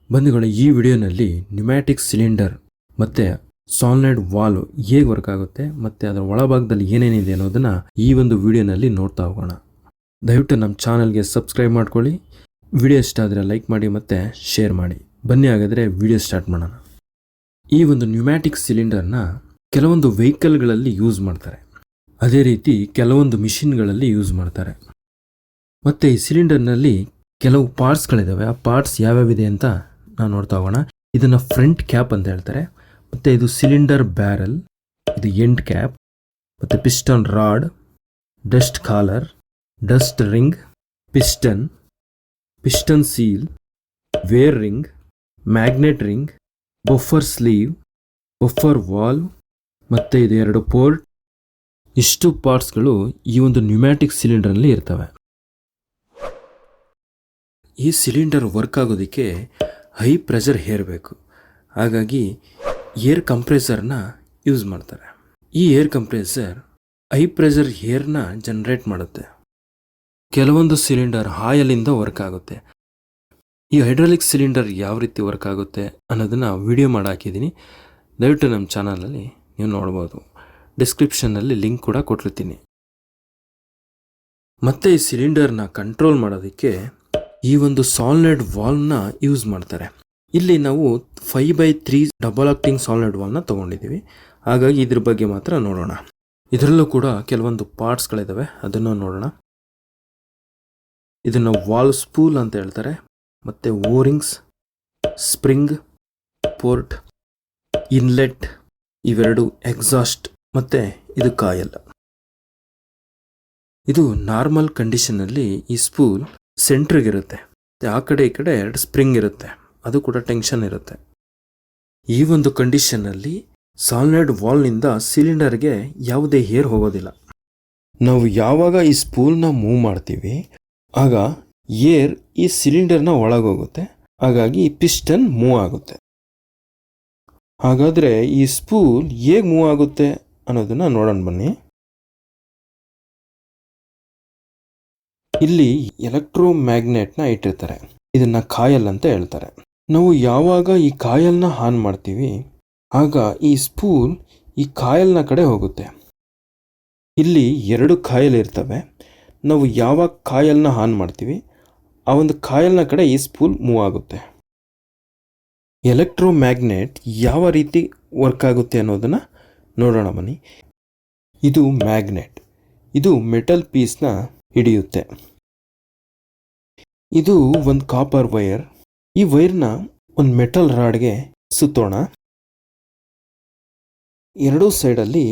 ಬಂಧುಗಳೇ, ಈ ವಿಡಿಯೋನಲ್ಲಿ ನ್ಯೂಮ್ಯಾಟಿಕ್ ಸಿಲಿಂಡರ್ ಮತ್ತು ಸಾಲಿನಾಯ್ಡ್ ವಾಲ್ವ್ ಹೇಗೆ ವರ್ಕ್ ಆಗುತ್ತೆ ಮತ್ತು ಅದರ ಒಳಭಾಗದಲ್ಲಿ ಏನೇನಿದೆ ಅನ್ನೋದನ್ನು ಈ ಒಂದು ವಿಡಿಯೋನಲ್ಲಿ ನೋಡ್ತಾ ಹೋಗೋಣ. ದಯವಿಟ್ಟು ನಮ್ಮ ಚಾನಲ್ಗೆ ಸಬ್ಸ್ಕ್ರೈಬ್ ಮಾಡ್ಕೊಳ್ಳಿ. ವಿಡಿಯೋ ಇಷ್ಟ ಆದರೆ ಲೈಕ್ ಮಾಡಿ ಮತ್ತು ಶೇರ್ ಮಾಡಿ. ಬನ್ನಿ ಹಾಗಾದರೆ ವಿಡಿಯೋ ಸ್ಟಾರ್ಟ್ ಮಾಡೋಣ. ಈ ಒಂದು ನ್ಯೂಮ್ಯಾಟಿಕ್ ಸಿಲಿಂಡರ್ನ ಕೆಲವೊಂದು ವೆಹಿಕಲ್ಗಳಲ್ಲಿ ಯೂಸ್ ಮಾಡ್ತಾರೆ, ಅದೇ ರೀತಿ ಕೆಲವೊಂದು ಮಿಷಿನ್ಗಳಲ್ಲಿ ಯೂಸ್ ಮಾಡ್ತಾರೆ. ಮತ್ತು ಈ ಸಿಲಿಂಡರ್ನಲ್ಲಿ ಕೆಲವು ಪಾರ್ಟ್ಸ್ಗಳಿದ್ದಾವೆ. ಆ ಪಾರ್ಟ್ಸ್ ಯಾವ್ಯಾವಿದೆ ಅಂತ ನಾವು ನೋಡ್ತಾ ಹೋಗೋಣ. ಇದನ್ನು ಫ್ರಂಟ್ ಕ್ಯಾಪ್ ಅಂತ ಹೇಳ್ತಾರೆ. ಮತ್ತು ಇದು ಸಿಲಿಂಡರ್ ಬ್ಯಾರಲ್, ಇದು ಎಂಡ್ ಕ್ಯಾಪ್, ಮತ್ತು piston rod, dust collar, dust ring, piston seal, wear ring, magnet ring, buffer sleeve, buffer valve, ಮತ್ತು ಇದು 2 ಪೋರ್ಟ್. ಇಷ್ಟು ಪಾರ್ಟ್ಸ್ಗಳು ಈ ಒಂದು ನ್ಯೂಮ್ಯಾಟಿಕ್ ಸಿಲಿಂಡರ್ನಲ್ಲಿ ಇರ್ತವೆ. ಈ ಸಿಲಿಂಡರ್ ವರ್ಕ್ ಆಗೋದಕ್ಕೆ ಹೈ ಪ್ರೆಷರ್ ಏರ್ ಬೇಕು. ಹಾಗಾಗಿ ಏರ್ ಕಂಪ್ರೆಸರ್ನ ಯೂಸ್ ಮಾಡ್ತಾರೆ. ಈ ಏರ್ ಕಂಪ್ರೆಸರ್ ಹೈ ಪ್ರೆಷರ್ ಏರ್ನ ಜನರೇಟ್ ಮಾಡುತ್ತೆ. ಕೆಲವೊಂದು ಸಿಲಿಂಡರ್ ಆಯಿಲಿಂದ ವರ್ಕ್ ಆಗುತ್ತೆ. ಈ ಹೈಡ್ರಾಲಿಕ್ ಸಿಲಿಂಡರ್ ಯಾವ ರೀತಿ ವರ್ಕ್ ಆಗುತ್ತೆ ಅನ್ನೋದನ್ನು ವಿಡಿಯೋ ಮಾಡಿ ಹಾಕಿದ್ದೀನಿ. ದಯವಿಟ್ಟು ನಮ್ಮ ಚಾನಲಲ್ಲಿ ನೀವು ನೋಡ್ಬೋದು. ಡಿಸ್ಕ್ರಿಪ್ಷನ್ನಲ್ಲಿ ಲಿಂಕ್ ಕೂಡ ಕೊಟ್ಟಿರ್ತೀನಿ. ಮತ್ತು ಈ ಸಿಲಿಂಡರ್ನ ಕಂಟ್ರೋಲ್ ಮಾಡೋದಕ್ಕೆ ಈ ಒಂದು ಸಾಲಿನಾಯ್ಡ್ ವಾಲ್ವ್ನ ಯೂಸ್ ಮಾಡ್ತಾರೆ. ಇಲ್ಲಿ ನಾವು 5x3 ಡಬಲ್ ಆಕ್ಟಿಂಗ್ ಸಾಲಿನಾಯ್ಡ್ ವಾಲ್ವ್ನ ತೊಗೊಂಡಿದ್ದೀವಿ. ಹಾಗಾಗಿ ಇದ್ರ ಬಗ್ಗೆ ಮಾತ್ರ ನೋಡೋಣ. ಇದರಲ್ಲೂ ಕೂಡ ಕೆಲವೊಂದು ಪಾರ್ಟ್ಸ್ಗಳಿದ್ದಾವೆ, ಅದನ್ನು ನೋಡೋಣ. ಇದನ್ನು ವಾಲ್ವ್ ಸ್ಪೂಲ್ ಅಂತ ಹೇಳ್ತಾರೆ. ಮತ್ತು ಓರಿಂಗ್ಸ್, ಸ್ಪ್ರಿಂಗ್, ಪೋರ್ಟ್, ಇನ್ಲೆಟ್, ಇವೆರಡು ಎಕ್ಸಾಸ್ಟ್, ಮತ್ತು ಇದು ಕಾಯಲ್. ಇದು ನಾರ್ಮಲ್ ಕಂಡೀಷನ್ನಲ್ಲಿ ಈ ಸ್ಪೂಲ್ ಸೆಂಟ್ರಿಗಿರುತ್ತೆ. ಆ ಕಡೆ ಈ ಕಡೆ 2 ಸ್ಪ್ರಿಂಗ್ ಇರುತ್ತೆ, ಅದು ಕೂಡ ಟೆನ್ಷನ್ ಇರುತ್ತೆ. ಈ ಒಂದು ಕಂಡೀಷನ್ನಲ್ಲಿ ಸಾಲಿನಾಯ್ಡ್ ವಾಲ್ವ್ನಿಂದ ಸಿಲಿಂಡರ್ಗೆ ಯಾವುದೇ ಏರ್ ಹೋಗೋದಿಲ್ಲ. ನಾವು ಯಾವಾಗ ಈ ಸ್ಪೂಲ್ನ ಮೂವ್ ಮಾಡ್ತೀವಿ ಆಗ ಏರ್ ಈ ಸಿಲಿಂಡರ್ನ ಒಳಗೋಗುತ್ತೆ. ಹಾಗಾಗಿ ಈ ಪಿಸ್ಟನ್ ಮೂವ್ ಆಗುತ್ತೆ. ಹಾಗಾದರೆ ಈ ಸ್ಪೂಲ್ ಹೇಗೆ ಮೂವ್ ಆಗುತ್ತೆ ಅನ್ನೋದನ್ನ ನೋಡೋಣ ಬನ್ನಿ. ಇಲ್ಲಿ ಎಲೆಕ್ಟ್ರೋಮ್ಯಾಗ್ನೆಟ್ನ ಇಟ್ಟಿರ್ತಾರೆ. ಇದನ್ನ ಕಾಯಲ್ ಅಂತ ಹೇಳ್ತಾರೆ. ನಾವು ಯಾವಾಗ ಈ ಕಾಯಲ್ನ ಆನ್ ಮಾಡ್ತೀವಿ ಆಗ ಈ ಸ್ಪೂಲ್ ಈ ಕಾಯಲ್ನ ಕಡೆ ಹೋಗುತ್ತೆ. ಇಲ್ಲಿ 2 ಕಾಯಲ್ ಇರ್ತವೆ. ನಾವು ಯಾವಾಗ ಕಾಯಲ್ನ ಆನ್ ಮಾಡ್ತೀವಿ ಆ ಒಂದು ಕಾಯಲ್ನ ಕಡೆ ಈ ಸ್ಪೂಲ್ ಮೂವ್ ಆಗುತ್ತೆ. ಎಲೆಕ್ಟ್ರೋಮ್ಯಾಗ್ನೆಟ್ ಯಾವ ರೀತಿ ವರ್ಕ್ ಆಗುತ್ತೆ ಅನ್ನೋದನ್ನ ನೋಡೋಣ ಬನ್ನಿ. ಇದು ಮ್ಯಾಗ್ನೆಟ್. ಇದು ಮೆಟಲ್ ಪೀಸ್ನ ಹಿಡಿಯುತ್ತೆ. ಇದು ಒಂದು ಕಾಪರ್ ವೈರ್. ಈ ವೈರ್ನ ಒಂದು ಮೆಟಲ್ ರಾಡ್ಗೆ ಸುತ್ತೋಣ. 2 ಸೈಡಲ್ಲಿ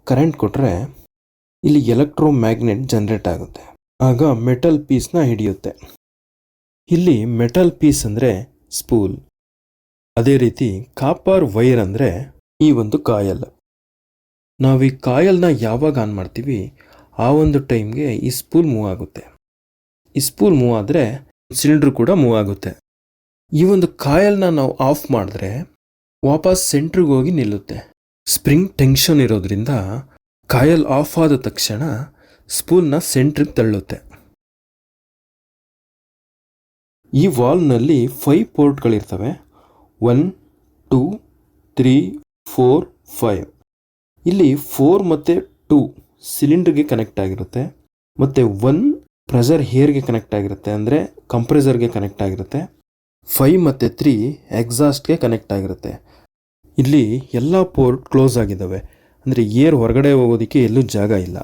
ಕರೆಂಟ್ ಕೊಟ್ಟರೆ ಇಲ್ಲಿ ಎಲೆಕ್ಟ್ರೋಮ್ಯಾಗ್ನೆಟ್ ಜನರೇಟ್ ಆಗುತ್ತೆ. ಆಗ ಮೆಟಲ್ ಪೀಸ್ನ ಹಿಡಿಯುತ್ತೆ. ಇಲ್ಲಿ ಮೆಟಲ್ ಪೀಸ್ ಅಂದರೆ ಸ್ಪೂಲ್, ಅದೇ ರೀತಿ ಕಾಪರ್ ವೈರ್ ಅಂದರೆ ಈ ಒಂದು ಕಾಯಲ್. ನಾವು ಈ ಕಾಯಲ್ನ ಯಾವಾಗ ಆನ್ ಮಾಡ್ತೀವಿ ಆ ಒಂದು ಟೈಮ್ಗೆ ಈ ಸ್ಪೂಲ್ ಮೂವ್ ಆಗುತ್ತೆ. ಈ ಸ್ಪೂಲ್ ಮೂವ್ ಆದರೆ ಸಿಲಿಂಡರ್ ಕೂಡ ಮೂವ್ ಆಗುತ್ತೆ. ಈ ಒಂದು ಕಾಯಲ್ನ ನಾವು ಆಫ್ ಮಾಡಿದ್ರೆ ವಾಪಸ್ ಸೆಂಟ್ರಿಗೆ ಹೋಗಿ ನಿಲ್ಲುತ್ತೆ. ಸ್ಪ್ರಿಂಗ್ ಟೆನ್ಷನ್ ಇರೋದ್ರಿಂದ ಕಾಯಲ್ ಆಫ್ ಆದ ತಕ್ಷಣ ಸ್ಪೂಲ್ನ ಸೆಂಟ್ರಿಗೆ ತಳ್ಳುತ್ತೆ. ಈ ವಾಲ್ವ್ನಲ್ಲಿ 5 ಪೋರ್ಟ್ಗಳಿರ್ತವೆ. 1, 2, 3, 4, 5. ಇಲ್ಲಿ 4 ಮತ್ತು 2 ಸಿಲಿಂಡರ್ಗೆ ಕನೆಕ್ಟ್ ಆಗಿರುತ್ತೆ. ಮತ್ತು 1 ಪ್ರೆಷರ್ ಏರ್ಗೆ ಕನೆಕ್ಟ್ ಆಗಿರುತ್ತೆ, ಅಂದರೆ ಕಂಪ್ರೆಸರ್ಗೆ ಕನೆಕ್ಟ್ ಆಗಿರುತ್ತೆ. 5 ಮತ್ತು 3 ಎಕ್ಸಾಸ್ಟ್ಗೆ ಕನೆಕ್ಟ್ ಆಗಿರುತ್ತೆ. ಇಲ್ಲಿ ಎಲ್ಲ ಪೋರ್ಟ್ ಕ್ಲೋಸ್ ಆಗಿದ್ದಾವೆ, ಅಂದರೆ ಏರ್ ಹೊರಗಡೆ ಹೋಗೋದಕ್ಕೆ ಎಲ್ಲೂ ಜಾಗ ಇಲ್ಲ.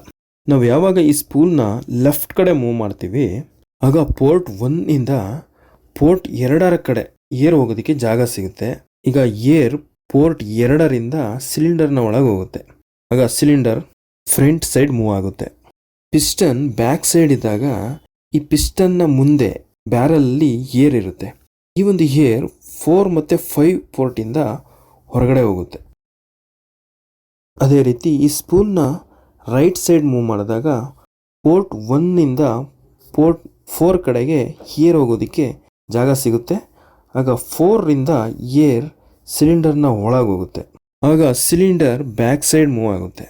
ನಾವು ಯಾವಾಗ ಈ ಸ್ಪೂಲ್ನ ಲೆಫ್ಟ್ ಕಡೆ ಮೂವ್ ಮಾಡ್ತೀವಿ ಆಗ ಪೋರ್ಟ್ 1ಇಂದ ಪೋರ್ಟ್ 2 ಕಡೆ ಏರ್ ಹೋಗೋದಕ್ಕೆ ಜಾಗ ಸಿಗುತ್ತೆ. ಈಗ ಏರ್ ಪೋರ್ಟ್ 2ರಿಂದ ಸಿಲಿಂಡರ್ನ ಒಳಗೆ ಹೋಗುತ್ತೆ. ಆಗ ಸಿಲಿಂಡರ್ ಫ್ರಂಟ್ ಸೈಡ್ ಮೂವ್ ಆಗುತ್ತೆ. ಪಿಸ್ಟನ್ ಬ್ಯಾಕ್ ಸೈಡ್ ಇದ್ದಾಗ ಈ ಪಿಸ್ಟನ್ನ ಮುಂದೆ ಬ್ಯಾರಲಲ್ಲಿ ಏರ್ ಇರುತ್ತೆ. ಈ ಒಂದು ಏರ್ 4 ಮತ್ತು 5 ಪೋರ್ಟಿಂದ ಹೊರಗಡೆ ಹೋಗುತ್ತೆ. ಅದೇ ರೀತಿ ಈ ಸ್ಪೂಲ್ನ ರೈಟ್ ಸೈಡ್ ಮೂವ್ ಮಾಡಿದಾಗ ಪೋರ್ಟ್ 1ಇಂದ ಪೋರ್ಟ್ 4 ಕಡೆಗೆ ಏರ್ ಹೋಗೋದಕ್ಕೆ ಜಾಗ ಸಿಗುತ್ತೆ. ಆಗ 4ರಿಂದ ಏರ್ ಸಿಲಿಂಡರ್ನ ಒಳಗೆ ಹೋಗುತ್ತೆ. ಆಗ ಸಿಲಿಂಡರ್ ಬ್ಯಾಕ್ ಸೈಡ್ ಮೂವ್ ಆಗುತ್ತೆ.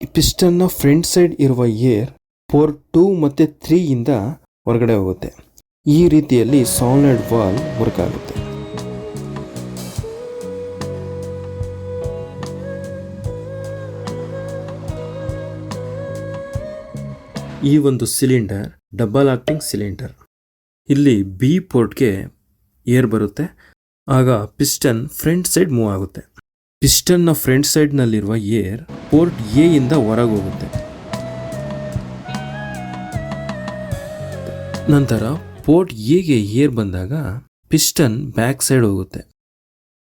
ಈ ಪಿಸ್ಟನ್ನ ಫ್ರಂಟ್ ಸೈಡ್ ಇರುವ ಏರ್ ಪೋರ್ಟ್ 2 ಮತ್ತು 3ಇಂದ ಹೊರಗಡೆ ಹೋಗುತ್ತೆ. ಈ ರೀತಿಯಲ್ಲಿ ಸಾಲಿನಾಯ್ಡ್ ವಾಲ್ವ್ ವರ್ಕ್ ಆಗುತ್ತೆ. ಈ ಒಂದು ಸಿಲಿಂಡರ್ ಡಬಲ್ ಆಕ್ಟಿಂಗ್ ಸಿಲಿಂಡರ್. ಇಲ್ಲಿ ಬಿ ಪೋರ್ಟ್ಗೆ ಏರ್ ಬರುತ್ತೆ. ಆಗ ಪಿಸ್ಟನ್ ಫ್ರಂಟ್ ಸೈಡ್ ಮೂವ್ ಆಗುತ್ತೆ. ಪಿಸ್ಟನ್ನ ಫ್ರಂಟ್ ಸೈಡ್ನಲ್ಲಿರುವ ಏರ್ ಪೋರ್ಟ್ ಎ ಇಂದ ಹೊರಗೆ ಹೋಗುತ್ತೆ. ನಂತರ ಪೋರ್ಟ್ ಎಗೆ ಏರ್ ಬಂದಾಗ ಪಿಸ್ಟನ್ ಬ್ಯಾಕ್ ಸೈಡ್ ಹೋಗುತ್ತೆ.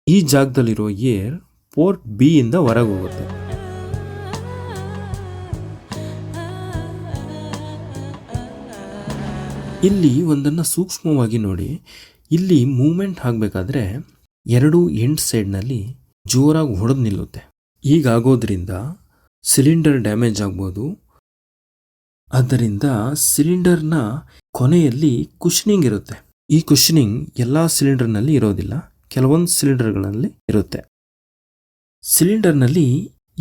ಈ ಜಾಗದಲ್ಲಿರೋ ಏರ್ ಪೋರ್ಟ್ ಬಿ ಇಂದ ಹೊರಗೆ ಹೋಗುತ್ತೆ. ಇಲ್ಲಿ ಒಂದನ್ನು ಸೂಕ್ಷ್ಮವಾಗಿ ನೋಡಿ. ಇಲ್ಲಿ ಮೂವ್ಮೆಂಟ್ ಆಗಬೇಕಾದ್ರೆ ಎರಡು ಎಂಡ್ ಸೈಡ್ನಲ್ಲಿ ಜೋರಾಗಿ ಹೊಡೆದು ನಿಲ್ಲುತ್ತೆ. ಹೀಗಾಗೋದ್ರಿಂದ ಸಿಲಿಂಡರ್ ಡ್ಯಾಮೇಜ್ ಆಗ್ಬೋದು. ಆದ್ದರಿಂದ ಸಿಲಿಂಡರ್ನ ಕೊನೆಯಲ್ಲಿ ಕುಷನಿಂಗ್ ಇರುತ್ತೆ. ಈ ಕುಷನಿಂಗ್ ಎಲ್ಲ ಸಿಲಿಂಡರ್ನಲ್ಲಿ ಇರೋದಿಲ್ಲ, ಕೆಲವೊಂದು ಸಿಲಿಂಡರ್ಗಳಲ್ಲಿ ಇರುತ್ತೆ. ಸಿಲಿಂಡರ್ನಲ್ಲಿ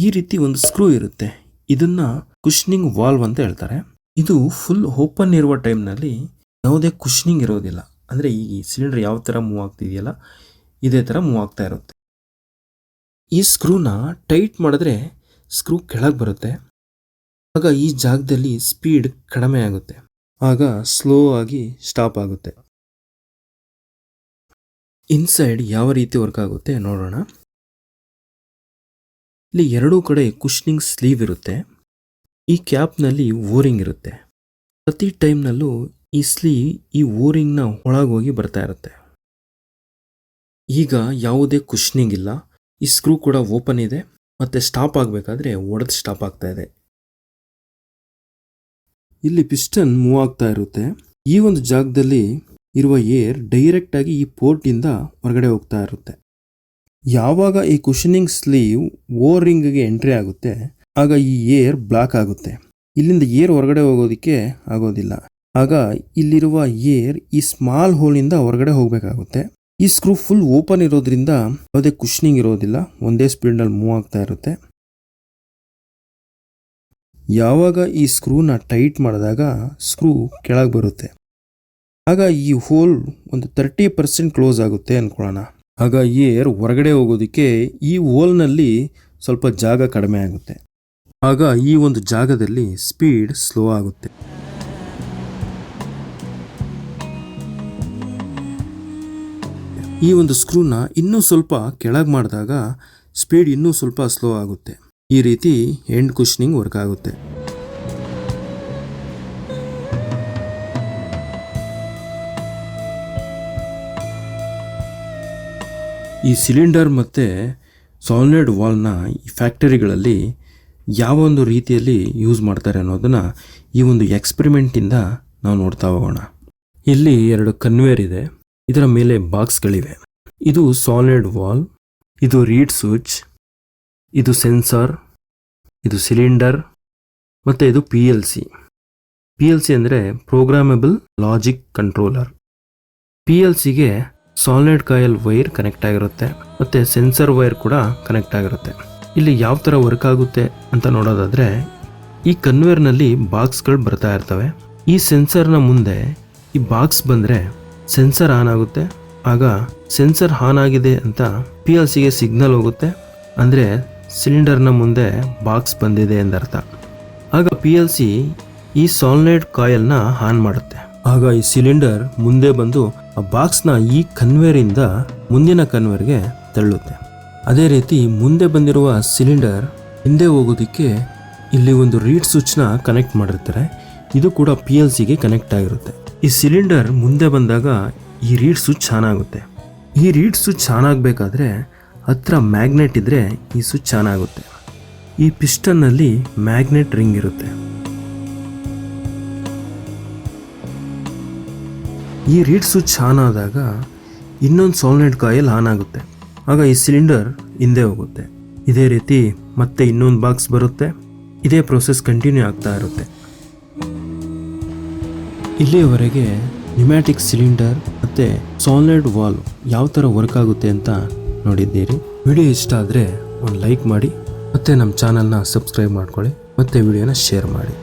ಈ ರೀತಿ ಒಂದು ಸ್ಕ್ರೂ ಇರುತ್ತೆ. ಇದನ್ನ ಕುಷನಿಂಗ್ ವಾಲ್ವ್ ಅಂತ ಹೇಳ್ತಾರೆ. ಇದು ಫುಲ್ ಓಪನ್ ಇರುವ ಟೈಮ್ನಲ್ಲಿ ಯಾವುದೇ ಕುಷನಿಂಗ್ ಇರೋದಿಲ್ಲ. ಅಂದರೆ ಈ ಸಿಲಿಂಡರ್ ಯಾವ ಥರ ಮೂವ್ ಆಗ್ತಿದೆಯಲ್ಲ ಇದೇ ಥರ ಮೂವ್ ಆಗ್ತಾ ಇರುತ್ತೆ. ಈ ಸ್ಕ್ರೂನ ಟೈಟ್ ಮಾಡಿದ್ರೆ ಸ್ಕ್ರೂ ಕೆಳಗೆ ಬರುತ್ತೆ. ಆಗ ಈ ಜಾಗದಲ್ಲಿ ಸ್ಪೀಡ್ ಕಡಿಮೆ ಆಗುತ್ತೆ. ಆಗ ಸ್ಲೋ ಆಗಿ ಸ್ಟಾಪ್ ಆಗುತ್ತೆ. ಇನ್ಸೈಡ್ ಯಾವ ರೀತಿ ವರ್ಕ್ ಆಗುತ್ತೆ ನೋಡೋಣ. ಇಲ್ಲಿ ಎರಡೂ ಕಡೆ ಕುಷನಿಂಗ್ ಸ್ಲೀವ್ ಇರುತ್ತೆ. ಈ ಕ್ಯಾಪ್ನಲ್ಲಿ ಓರಿಂಗ್ ಇರುತ್ತೆ. ಪ್ರತಿ ಟೈಮ್ನಲ್ಲೂ ಈ ಸ್ಲೀವ್ ಈ ಓರಿಂಗ್ನ ಒಳಗೋಗಿ ಬರ್ತಾ ಇರುತ್ತೆ. ಈಗ ಯಾವುದೇ ಕುಷನಿಂಗ್ ಇಲ್ಲ. ಈ ಸ್ಕ್ರೂ ಕೂಡ ಓಪನ್ ಇದೆ. ಮತ್ತೆ ಸ್ಟಾಪ್ ಆಗಬೇಕಾದ್ರೆ ಒಡೆದು ಸ್ಟಾಪ್ ಆಗ್ತಾ ಇದೆ. ಇಲ್ಲಿ ಪಿಸ್ಟನ್ ಮೂವ್ ಆಗ್ತಾ ಇರುತ್ತೆ. ಈ ಒಂದು ಜಾಗದಲ್ಲಿ ಇರುವ ಏರ್ ಡೈರೆಕ್ಟ್ ಆಗಿ ಈ ಪೋರ್ಟ್ ಇಂದ ಹೊರಗಡೆ ಹೋಗ್ತಾ ಇರುತ್ತೆ. ಯಾವಾಗ ಈ ಕುಷನಿಂಗ್ ಸ್ಲೀವ್ ಓರಿಂಗ್ಗೆ ಎಂಟ್ರಿ ಆಗುತ್ತೆ ಆಗ ಈ ಏರ್ ಬ್ಲಾಕ್ ಆಗುತ್ತೆ. ಇಲ್ಲಿಂದ ಏರ್ ಹೊರಗಡೆ ಹೋಗೋದಕ್ಕೆ ಆಗೋದಿಲ್ಲ. ಆಗ ಇಲ್ಲಿರುವ ಏರ್ ಈ ಸ್ಮಾಲ್ ಹೋಲಿಂದ ಹೊರಗಡೆ ಹೋಗಬೇಕಾಗುತ್ತೆ. ಈ ಸ್ಕ್ರೂ ಫುಲ್ ಓಪನ್ ಇರೋದ್ರಿಂದ ಯಾವುದೇ ಕುಷನಿಂಗ್ ಇರೋದಿಲ್ಲ, ಒಂದೇ ಸ್ಪೀಡ್ನಲ್ಲಿ ಮೂವ್ ಆಗ್ತಾ ಇರುತ್ತೆ. ಯಾವಾಗ ಈ ಸ್ಕ್ರೂನ ಟೈಟ್ ಮಾಡಿದಾಗ ಸ್ಕ್ರೂ ಕೆಳಗೆ ಬರುತ್ತೆ. ಆಗ ಈ ಹೋಲ್ ಒಂದು 30% ಕ್ಲೋಸ್ ಆಗುತ್ತೆ ಅಂದ್ಕೊಳ್ಳೋಣ. ಆಗ ಏರ್ ಹೊರಗಡೆ ಹೋಗೋದಕ್ಕೆ ಈ ಹೋಲ್ನಲ್ಲಿ ಸ್ವಲ್ಪ ಜಾಗ ಕಡಿಮೆ ಆಗುತ್ತೆ. ಆಗ ಈ ಒಂದು ಜಾಗದಲ್ಲಿ ಸ್ಪೀಡ್ ಸ್ಲೋ ಆಗುತ್ತೆ. ಈ ಒಂದು ಸ್ಕ್ರೂನ ಇನ್ನೂ ಸ್ವಲ್ಪ ಕೆಳಗೆ ಮಾಡಿದಾಗ ಸ್ಪೀಡ್ ಇನ್ನೂ ಸ್ವಲ್ಪ ಸ್ಲೋ ಆಗುತ್ತೆ. ಈ ರೀತಿ ಎಂಡ್ ಕುಷನಿಂಗ್ ವರ್ಕ್ ಆಗುತ್ತೆ. ಈ ಸಿಲಿಂಡರ್ ಮತ್ತು ಸಾಲಿಡ್ ವಾಲ್ನ ಈ ಫ್ಯಾಕ್ಟರಿಗಳಲ್ಲಿ ಯಾವ ಒಂದು ರೀತಿಯಲ್ಲಿ ಯೂಸ್ ಮಾಡ್ತಾರೆ ಅನ್ನೋದನ್ನು ಈ ಒಂದು ಎಕ್ಸ್ಪೆರಿಮೆಂಟಿಂದ ನಾವು ನೋಡ್ತಾ ಹೋಗೋಣ. ಇಲ್ಲಿ ಎರಡು ಕನ್ವೇರ್ ಇದೆ. ಇದರ ಮೇಲೆ ಬಾಕ್ಸ್ಗಳಿವೆ. ಇದು ಸಾಲಿಡ್ ವಾಲ್, ಇದು ರೀಡ್ ಸ್ವಿಚ್, ಇದು ಸೆನ್ಸಾರ್, ಇದು ಸಿಲಿಂಡರ್ ಮತ್ತು ಇದು PLC. PLC ಅಂದರೆ ಪ್ರೋಗ್ರಾಮಬಲ್ ಲಾಜಿಕ್ ಕಂಟ್ರೋಲರ್. PLCಗೆ ಸಾಲಿಡ್ ಕಾಯಿಲ್ ವೈರ್ ಕನೆಕ್ಟ್ ಆಗಿರುತ್ತೆ ಮತ್ತು ಸೆನ್ಸರ್ ವೈರ್ ಕೂಡ ಕನೆಕ್ಟ್ ಆಗಿರುತ್ತೆ. ಇಲ್ಲಿ ಯಾವ ಥರ ವರ್ಕ್ ಆಗುತ್ತೆ ಅಂತ ನೋಡೋದಾದರೆ ಈ ಕನ್ವೇರ್ನಲ್ಲಿ ಬಾಕ್ಸ್ಗಳು ಬರ್ತಾ ಇರ್ತವೆ. ಈ ಸೆನ್ಸರ್ನ ಮುಂದೆ ಈ ಬಾಕ್ಸ್ ಬಂದರೆ ಸೆನ್ಸರ್ ಆನ್ ಆಗುತ್ತೆ. ಆಗ ಸೆನ್ಸರ್ ಆನ್ ಆಗಿದೆ ಅಂತ PLCಗೆ ಸಿಗ್ನಲ್ ಹೋಗುತ್ತೆ. ಅಂದರೆ ಸಿಲಿಂಡರ್ನ ಮುಂದೆ ಬಾಕ್ಸ್ ಬಂದಿದೆ ಎಂದರ್ಥ. ಆಗ PLC ಈ ಸಾಲಿಡ್ ಕಾಯಿಲ್ನ ಆನ್ ಮಾಡುತ್ತೆ. ಆಗ ಈ ಸಿಲಿಂಡರ್ ಮುಂದೆ ಬಂದು ಆ ಬಾಕ್ಸ್ನ ಈ ಕನ್ವೇರಿಂದ ಮುಂದಿನ ಕನ್ವೇರ್ಗೆ ತಳ್ಳುತ್ತೆ. ಅದೇ ರೀತಿ ಮುಂದೆ ಬಂದಿರುವ ಸಿಲಿಂಡರ್ ಹಿಂದೆ ಹೋಗೋದಕ್ಕೆ ಇಲ್ಲಿ ಒಂದು ರೀಡ್ ಸ್ವಿಚ್ನ ಕನೆಕ್ಟ್ ಮಾಡಿರ್ತಾರೆ. ಇದು ಕೂಡ PLCಗೆ ಕನೆಕ್ಟ್ ಆಗಿರುತ್ತೆ. ಈ ಸಿಲಿಂಡರ್ ಮುಂದೆ ಬಂದಾಗ ಈ ರೀಡ್ ಸ್ವಿಚ್ ಆನ್ ಆಗುತ್ತೆ. ಈ ರೀಡ್ ಸ್ವಿಚ್ ಆನ್ ಆಗಬೇಕಾದ್ರೆ ಹತ್ರ ಮ್ಯಾಗ್ನೆಟ್ ಇದ್ದರೆ ಈ ಸ್ವಿಚ್ ಆನ್ ಆಗುತ್ತೆ. ಈ ಪಿಸ್ಟನ್ನಲ್ಲಿ ಮ್ಯಾಗ್ನೆಟ್ ರಿಂಗ್ ಇರುತ್ತೆ. ಈ ರೀಡ್ ಸ್ವಿಚ್ ಆನ್ ಆದಾಗ ಇನ್ನೊಂದು ಸಾಲಿಡ್ ಕಾಯಿಲ್ ಆನ್ ಆಗುತ್ತೆ. ಆಗ ಈ ಸಿಲಿಂಡರ್ ಹಿಂದೆ ಹೋಗುತ್ತೆ. ಇದೇ ರೀತಿ ಮತ್ತೆ ಇನ್ನೊಂದು ಬಾಕ್ಸ್ ಬರುತ್ತೆ. ಇದೇ ಪ್ರೋಸೆಸ್ ಕಂಟಿನ್ಯೂ ಆಗ್ತಾ ಇರುತ್ತೆ. ಇಲ್ಲಿಯವರೆಗೆ ನ್ಯೂಮ್ಯಾಟಿಕ್ ಸಿಲಿಂಡರ್ ಮತ್ತು ಸಾಲಿಡ್ ವಾಲ್ವ್ ಯಾವ ಥರ ವರ್ಕ್ ಆಗುತ್ತೆ ಅಂತ ನೋಡಿದ್ದೀರಿ. ವಿಡಿಯೋ ಇಷ್ಟ ಆದರೆ ಒಂದು ಲೈಕ್ ಮಾಡಿ ಮತ್ತು ನಮ್ಮ ಚಾನಲ್ನ ಸಬ್ಸ್ಕ್ರೈಬ್ ಮಾಡ್ಕೊಳ್ಳಿ ಮತ್ತು ವಿಡಿಯೋನ ಶೇರ್ ಮಾಡಿ.